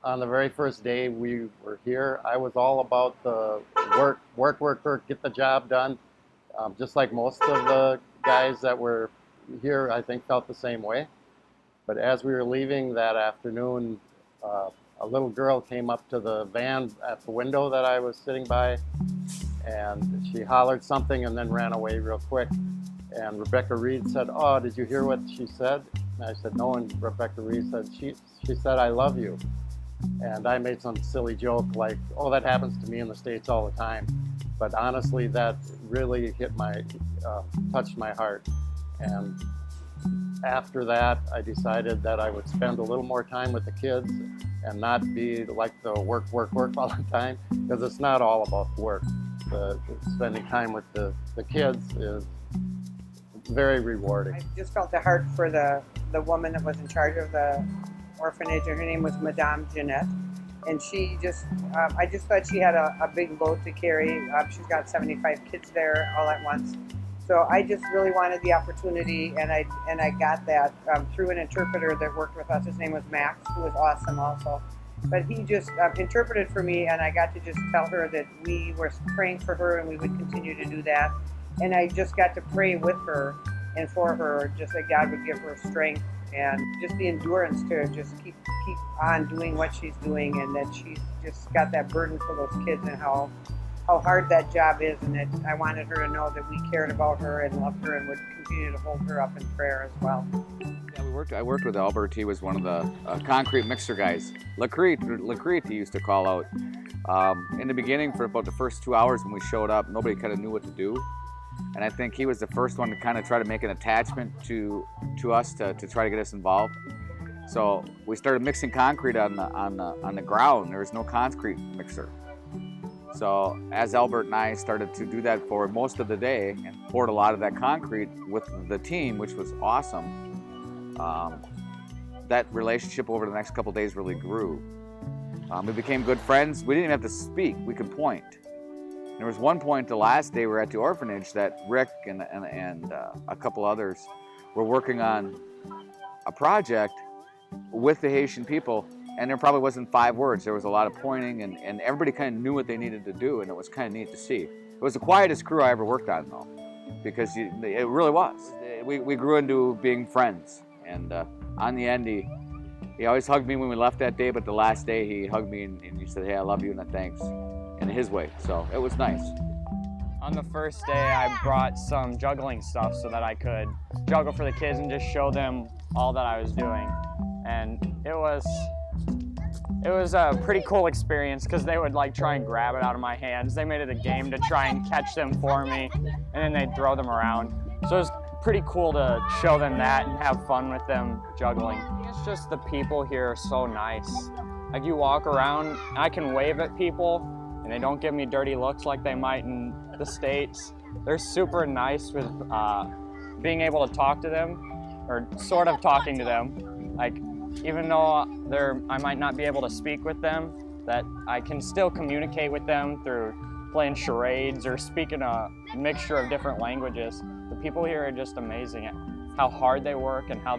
On the very first day we were here, I was all about the work, get the job done. Just like most of the guys that were here, I think felt the same way. But as we were leaving that afternoon, a little girl came up to the van at the window that I was sitting by, and she hollered something and then ran away real quick. And Rebecca Reed said, "Oh, did you hear what she said?" And I said, "No." And Rebecca Reed said, "She said I love you." And I made some silly joke like, "Oh, that happens to me in the States all the time." But honestly, that really touched my heart. And after that, I decided that I would spend a little more time with the kids and not be like the work all the time, because it's not all about work. Spending time with the kids is very rewarding. I just felt the heart for the woman that was in charge of the orphanage, and her name was Madame Jeanette. And she just, I just thought she had a big load to carry. She's got 75 kids there all at once. So I just really wanted the opportunity, and I got that through an interpreter that worked with us. His name was Max, who was awesome also. But he just interpreted for me, and I got to just tell her that we were praying for her and we would continue to do that. And I just got to pray with her and for her, just that God would give her strength and just the endurance to just keep on doing what she's doing, and that she's just got that burden for those kids and how hard that job is, and that I wanted her to know that we cared about her and loved her and would continue to hold her up in prayer as well. Yeah, I worked with Albert. He was one of the concrete mixer guys. Lacrete he used to call out. In the beginning, for about the first 2 hours when we showed up, nobody kind of knew what to do. And I think he was the first one to kind of try to make an attachment to us to try to get us involved. So we started mixing concrete on the ground. There was no concrete mixer. So as Albert and I started to do that for most of the day and poured a lot of that concrete with the team, which was awesome, that relationship over the next couple of days really grew. We became good friends. We didn't even have to speak. We could point. There was one point the last day we were at the orphanage that Rick and a couple others were working on a project with the Haitian people, and there probably wasn't 5 words. There was a lot of pointing, and everybody kind of knew what they needed to do, and it was kind of neat to see. It was the quietest crew I ever worked on, though, because it really was. We grew into being friends, and on the end, he always hugged me when we left that day, but the last day he hugged me and he said, "Hey, I love you," and thanks. In his way, so it was nice. On the first day, I brought some juggling stuff so that I could juggle for the kids and just show them all that I was doing. And it was a pretty cool experience because they would like try and grab it out of my hands. They made it a game to try and catch them for me, and then they'd throw them around. So it was pretty cool to show them that and have fun with them juggling. It's just the people here are so nice. Like you walk around, I can wave at people, and they don't give me dirty looks like they might in the States. They're super nice with being able to talk to them, or sort of talking to them. Like, even though I might not be able to speak with them, that I can still communicate with them through playing charades or speaking a mixture of different languages. The people here are just amazing at how hard they work and how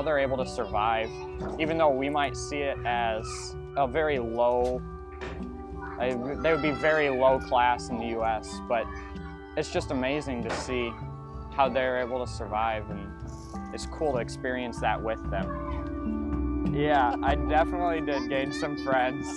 they're able to survive, even though we might see it as a very low, they would be very low class in the US, but it's just amazing to see how they're able to survive, and it's cool to experience that with them. Yeah, I definitely did gain some friends.